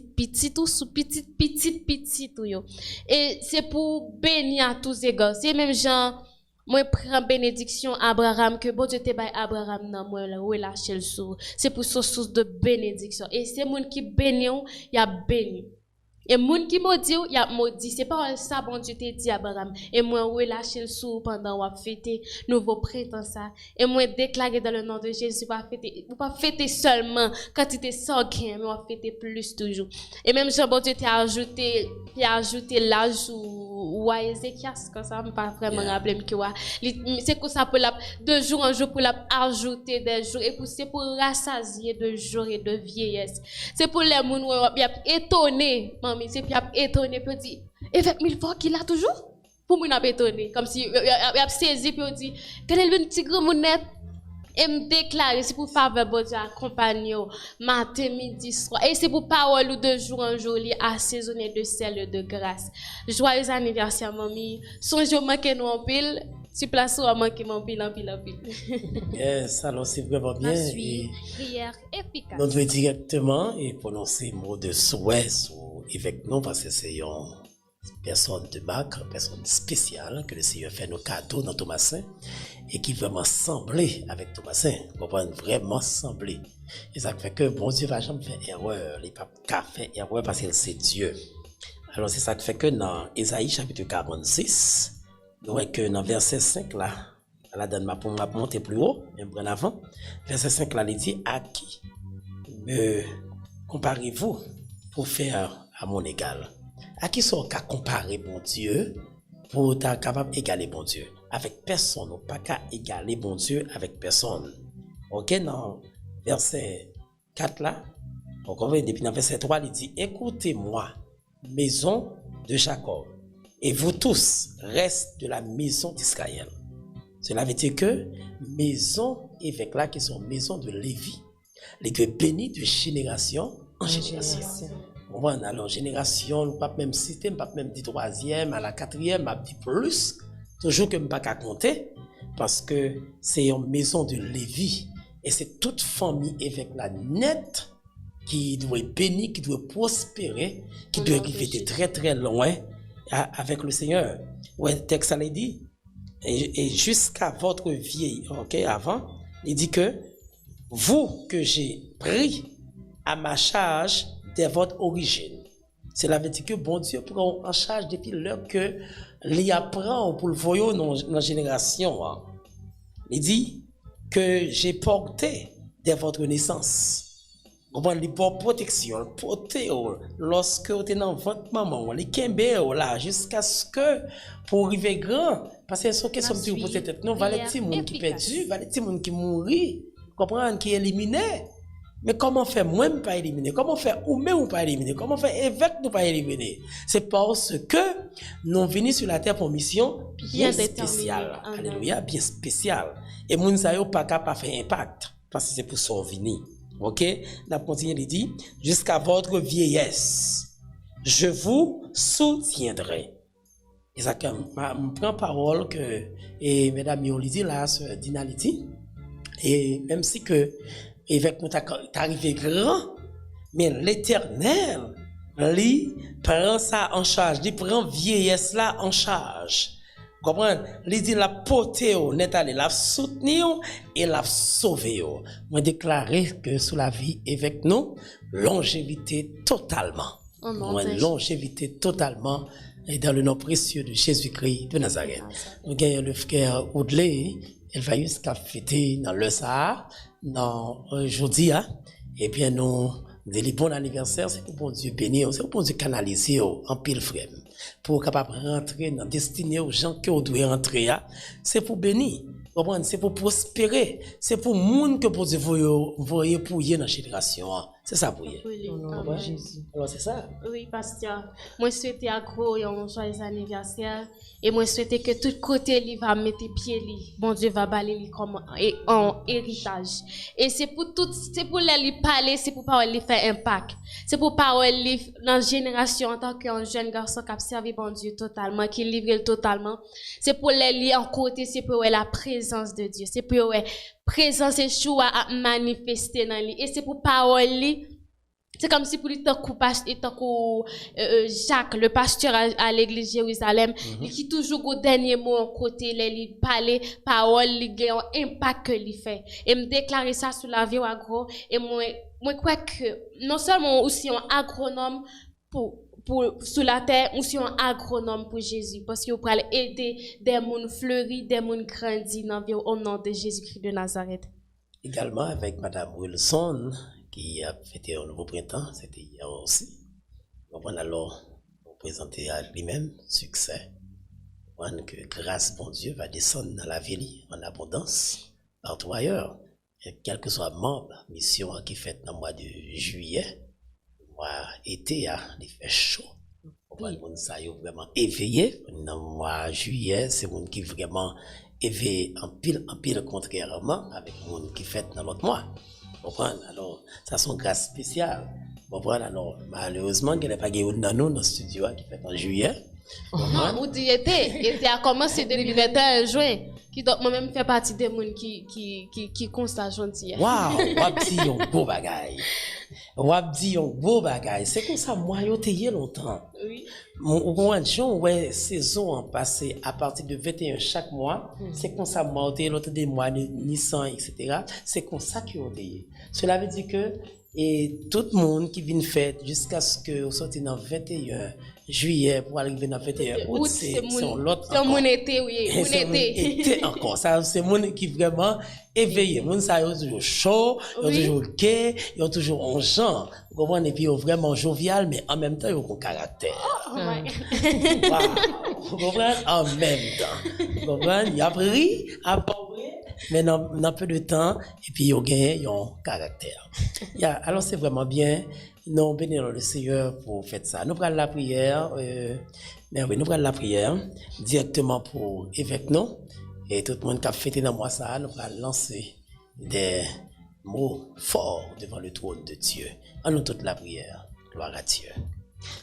tout sous petit tout yo. Et c'est pour bénir à tous égards. C'est même genre moi prends bénédiction Abraham que bon Dieu te bail Abraham dans moi là relâcher le sou. C'est pour ce source de bénédiction et c'est monde qui béni y a béni. Et moun qui maudit, y a maudit. C'est pas ça, bon Dieu te dit Abraham. Et moi, relâcher le sou pendant ou fêter nouveau printemps ça. Et moi, déclarer dans le nom de Jésus, pas fêter seulement quand tu t'es sorti, mais on fêter plus toujours. Et même Jean, bon Dieu t'a ajouté l'âge ou Ézéchias, comme ça, je ne pas vraiment rappeler que c'est comme ça pour de jour en jour pour ajouter des jours. Et c'est pour rassasier de jours et de vieillesse. C'est pour les gens qui sont étonnés. C'est puis étonné puis dit évêque Milford qui l'a toujours pour moi étonné comme si il a saisi puis dit quel est le petit grand monette et me déclarer c'est pour faveur bon Dieu accompagner matin midi soir et c'est pour parole de jour en jour li assaisonner de sel et de grâce. Joyeux anniversaire mamie, songe manquer nous en pile si place ou manquer mon pile en pile. Yes, alors c'est vraiment bien. Et prière efficace. Nous devons directement et prononcer mot de souhait sur évêque non parce que c'est une personne de marque, une personne spéciale que le Seigneur fait nos cadeaux dans Thomasin et qui vraiment semblé avec Thomasin, vraiment semblé. Et ça fait que bon Dieu va jamais faire erreur, il pas faire erreur parce que c'est Dieu. Alors c'est ça qui fait que dans Ésaïe chapitre 46, nous voyons que dans verset 5 là, la donne pour monter plus haut, même en avant, verset 5 là, il dit à qui me comparez-vous pour faire à mon égal? À qui sont qu'à comparer bon Dieu pour être capable d'égaler bon Dieu? avec personne, ou pas qu'à égaler bon Dieu avec personne. Ok, dans verset 4 là, on comprend, depuis dans verset 3, il dit, écoutez-moi, maison de Jacob, et vous tous, reste de la maison d'Israël. Cela veut dire que maison évêque là, qui sont maison de Lévi, les deux bénis de génération en génération. Bon, alors, génération, pas même système, pas même du troisième, à la quatrième, à dit plus, toujours que je ne peux pas compter, parce que c'est une maison de Lévi, et c'est toute famille évêque là nette, qui doit être bénie, qui doit prospérer, qui doit arriver de très très loin avec le Seigneur. Ouais, le texte ça dit, et jusqu'à votre vieille, ok, avant, il dit que vous que j'ai pris à ma charge de votre origine. Cela veut dire que bon Dieu prend en charge depuis l'heure que l'y apprend pour le voyer dans la génération. Hein. Il dit que j'ai porté de votre naissance. On va les bonnes protection, porter lorsque vous êtes dans votre maman, les kembe là jusqu'à ce que pour arriver grand, parce que c'est question de vous peut-être non, va les petits monde qui perdu, va les petits monde qui mourir, comprendre qui éliminé. Mais comment faire moi pas éliminer? Comment faire ou même pas éliminer? Comment faire évêque nous pas éliminer? C'est parce que nous venons sur la terre pour mission bien spéciale. Alléluia, bien spéciale. Et moun sa yo pas capable faire impact parce que c'est pour survenir. OK? La continue de dire jusqu'à votre vieillesse, je vous soutiendrai. Et ça me prend parole que et mesdames on dit là sur Dinality et même si que évêque nous arrivé grand, mais l'Éternel, lui, prend ça en charge, il prend vieillesse là en charge. Comprenez? Il dit la porter, n'est allé la soutenir et la sauver. Moi déclarer que sous la vie avec nous, longévité totalement. Moi longévité totalement et dans le nom précieux de Jésus-Christ de Nazareth. Nous gagnons le frère Audley, elle va jusqu'à fêter dans le Sahara. Non, aujourd'hui, et bien nous disons bon anniversaire, c'est pour bon Dieu bénir, c'est pour bon Dieu canaliser en pile frère, pour capable rentrer dans destinée aux gens qui doivent rentrer, c'est pour bénir, c'est pour prospérer, c'est pour monde que pour Dieu voyer pour y dans la génération, c'est ça pour y. Alors c'est ça. Oui, pasteur. Moi souhaite à gros un joyeux anniversaire et moi souhaite que tout côté lui va mettre pied lui. Bon Dieu va balayer lui comme en héritage. Et c'est pour tout, c'est pour lui parler, c'est pour parler lui faire impact. C'est pour parler lui dans la génération en tant qu'un jeune garçon qui a servi bon Dieu totalement, qui livre totalement. C'est pour lui en côté, c'est pour la présence de Dieu. C'est pour présence et choix à manifester dans lui. Et c'est pour parole. C'est comme si pour lui, Jacques, le pasteur à l'église Jérusalem, qui toujours au dernier mot en côté, il parle, parole, il a un impact que il fait. Et me déclarer ça sur la vie agro. Et moi, crois que non seulement aussi un agronome pour sur la terre, aussi un agronome pour Jésus, parce qu'il peut aider des mondes fleuris, des mondes grandis au nom de Jésus-Christ de Nazareth. Également avec Madame Wilson, qui a fêté un nouveau printemps, c'était hier aussi. On va alors vous présenter à lui-même succès. On voit que grâce, bon Dieu, va descendre dans la ville en abondance, partout ailleurs. Et quel que soit membre, mission qui fait dans le mois de juillet, mois été, il fait chaud. On voit que ça est vraiment éveillé. Dans le mois de juillet, c'est monde qui vraiment éveillé en pile contrairement avec le monde qui fait dans l'autre mois. Alors, ça sont grâce spéciale. Alors, malheureusement, il n'y a pas de dans le studio qui fait en juillet. Où tu étais a commencé depuis 21 juin. Qui doit moi-même faire partie des gens qui constat gentil. Waouh, wap di yon beau bagay. Wap di yon beau bagay. C'est comme ça, moi, yo te y longtemps. Oui. Mon Jean, ouais, saison en passé, à partir de 21 chaque mois, c'est comme ça, moi, te l'autre des mois, Nissan, etc. C'est comme ça que yo te y. Cela veut dire que, et tout le monde qui vient faire jusqu'à ce que vous sortez dans 21 juillet pour arriver dans 21 août, c'est l'autre. C'est mon été, oui. Mon été encore. Ça, c'est mon qui vraiment éveillé. Mon ça, ils ont toujours chaud, ils ont toujours gai, ils ont toujours en genre. Vous comprenez? Et puis, ils ont vraiment jovial, mais en même temps, ils ont un caractère. Oh my God. Vous comprenez? En même temps. Vous comprenez? Il a pris, a compris, mais dans peu de temps, et puis il a gagné un caractère. Alors c'est vraiment bien. Nous bénissons le Seigneur pour faire ça. Nous prenons la prière, mais oui, nous prenons la prière directement pour évêque nous. Et tout le monde qui a fêté dans moi ça, nous allons lancer des mots forts devant le trône de Dieu. En nous toute la prière. Gloire à Dieu.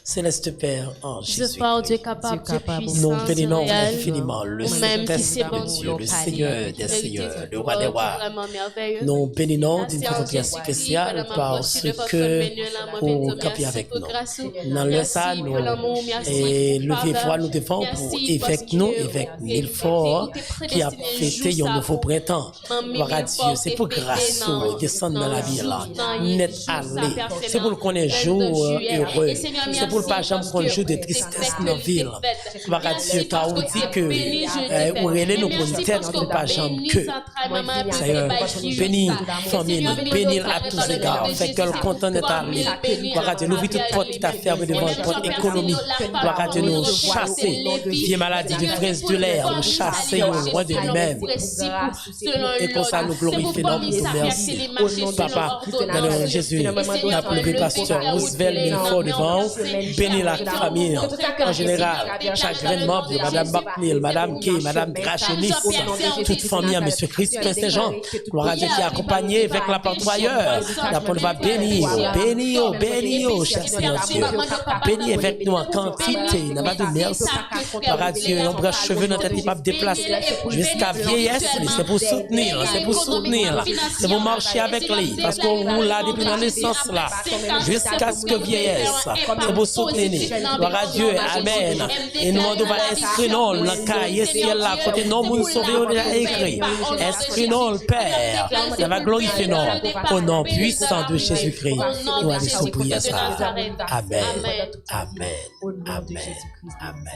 Céleste Père, en Jésus. Dieu capable, Dieu puissant, nous bénissons infiniment le Saint-Esprit de Dieu, le Seigneur des Seigneurs, le Roi des Rois. Nous bénissons d'une façon spéciale parce que vous campez avec nous. Dans le ça, nous et lever foi nous devons pour évêque nous, évêque Milfort, qui a fêté un nouveau printemps. Gloire à Dieu, c'est pour grâce de descendre dans la vie là, net aller. C'est pour qu'on ait jour heureux. C'est pour ne pas jamais qu'on joue de tristesse dans la ville. Gloire à Dieu, car on dit que on relève nos bonnes têtes pour ne pas jamais que. Seigneur, bénis famille, bénis à tous égards, fait qu'elle content d'être allée. Gloire à Dieu, nous vivons toute porte qui t'a fermée devant notre économie. Gloire à Dieu, nous chasser vieille maladie de fraise de l'air, nous chasser loin de lui-même. Et pour ça, nous glorifions notre merci. Papa, dans le nom de Jésus, nous avons levé pasteur Roosevelt Milfort devant. Bénis la famille en général, chaque grand membre, Madame Bacnil, Madame Kay, Madame Drachenis, toute famille à M. Christ Saint-Jean, gloire à Dieu qui est accompagné avec la partoyeur. La parole va bénir, cher Seigneur Dieu. Bénis avec nous en quantité, n'a pas de merci. Gloire à Dieu, on bras cheveux dans tête, pas déplacer jusqu'à vieillesse, c'est pour soutenir, c'est pour marcher avec lui, parce qu'on roule là depuis la naissance là, jusqu'à ce que vieillesse. C'est pour soutenir. Gloire à Dieu. Amen. Et nous, on va inscrire dans le cahier ciel là, côté non, nous sauver, on a écrit. Inscrire dans le Père. Ça va glorifier nous. Au nom puissant de Jésus-Christ. Nous allons supplier ça. Amen. Amen. Amen. Amen.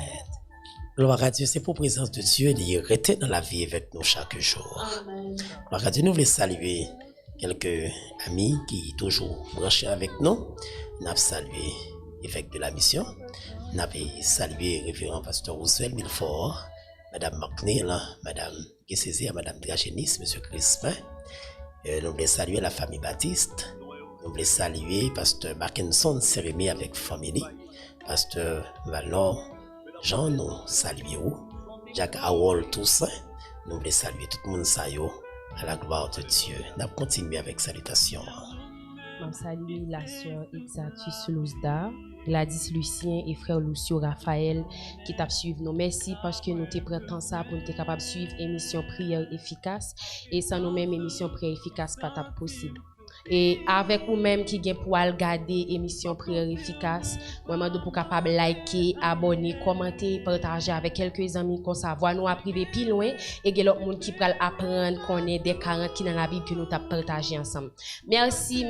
Gloire à Dieu, c'est pour la présence de Dieu de rester dans la vie avec nous chaque jour. Gloire à Dieu, nous voulons saluer quelques amis qui sont toujours branchés avec nous. Nous avons salué l'évêque de la mission. Nous avons salué le révérend pasteur Roosevelt Milfort, Madame McNeil, Madame Guessésé, Madame Drachenis, Monsieur Crispin. Nous voulons saluer la famille Baptiste. Nous voulons saluer pasteur Mackinson Cérémie avec famille. Pasteur Valor Jean, nous saluons. Jacques Howell Toussaint. Nous voulons saluer tout le monde à la gloire de Dieu. Nous allons continuer avec salutation. Je salue la sœur Exatus Lousda, Gladys Lucien et frère Lucio Raphaël qui t'a suivi nous. Merci parce que nous te prenons ça pour nous être capable de suivre émission prière efficace et sans nous-mêmes émission prière efficace pas possible. Et avec vous-même qui gagne pour regarder émission prière efficace, moi pour capable liker, abonner, commenter, partager avec quelques amis qu'on savoir nous priver plus loin et que l'autre monde qui peut apprendre qu'on est des 40 qui dans la Bible que nous t'a partagé ensemble. Merci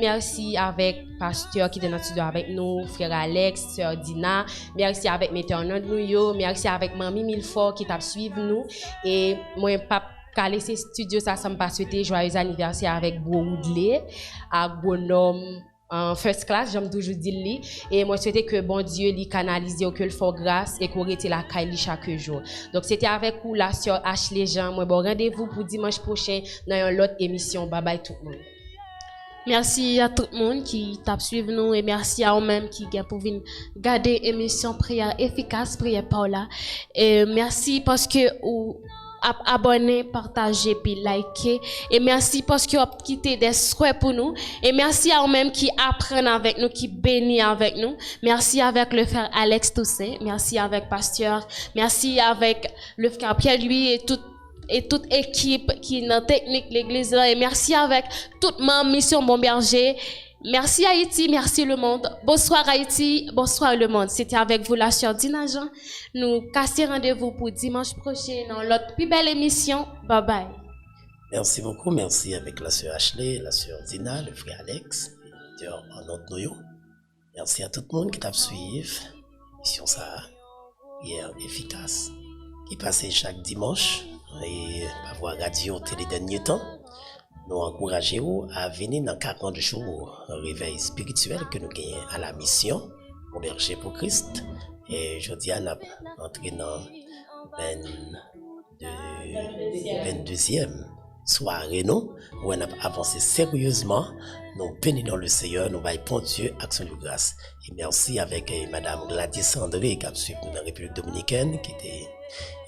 avec pasteur qui est dans le studio avec nous, frère Alex, sœur Dina, merci avec metteur nous, merci avec Mamie Milfort qui t'a suivi nous et moi papa Calé ces studios, ça me pas souhaiter joyeux anniversaire avec Woodley, à bonhomme en first class, j'aime toujours dire et moi souhaiter que bon Dieu lui canalise que le fort grâce et qu'on rete la caille chaque jour. Donc c'était avec vous la sœur Ashley Jean, moi bon rendez-vous pour dimanche prochain dans une autre émission. Bye bye tout le monde. Merci à tout le monde qui t'a suivi nous et merci à eux-mêmes qui ont pour venir garder émission prière efficace, prière Paula. Et merci parce que abonner, partager puis liker et merci parce que vous avez quitté des souhaits pour nous et merci à eux-mêmes qui apprennent avec nous, qui bénissent avec nous. Merci avec le frère Alex Toussaint, merci avec pasteur, merci avec le frère Pierre-Louis et toute équipe qui est dans la technique l'église et merci avec toute ma mission Bon Berger. Merci Haïti, merci le monde. Bonsoir Haïti, bonsoir le monde. C'était avec vous la sœur Dina Jean. Nous cassons rendez-vous pour dimanche prochain dans l'autre plus belle émission. Bye bye. Merci beaucoup, merci avec la sœur Ashley, la sœur Dina, le frère Alex, en notre noyau. Merci à tout le monde qui t'a suivi. Mission ça, hier efficace, qui passait chaque dimanche et par voie radio télé dernier temps. Nous encourageons à venir dans 40 jours réveil spirituel que nous gagnons à la mission au berger pour Christ. Et je dis à nous entrer dans 22e soirée, non? Où on a avancé sérieusement. Nous bénissons le Seigneur, nous vaillons pour Dieu, action de grâce. Et merci avec Madame Gladys André qui a suivi nous dans la République Dominicaine, qui était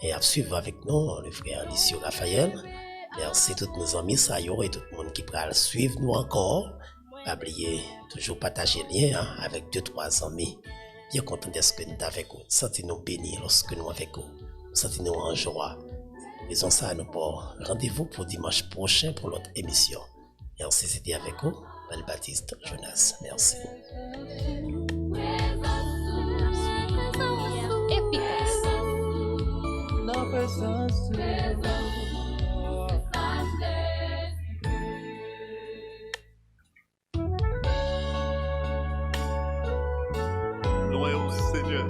et a suivi avec nous le frère Lucio Raphaël. Merci tous nos amis, Sayo et tout le monde qui va suivre nous encore. Pas oublier, toujours partager le lien avec 2-3 amis. Bien content d'être que nous sommes avec vous. Sentez-nous bénis lorsque nous sommes avec vous. Sentez-nous en joie. Faisons ça à nous pour rendez-vous pour dimanche prochain pour notre émission. Merci, c'était avec vous, Baptiste Jonas. Merci. Efficace. Loyal Seigneur.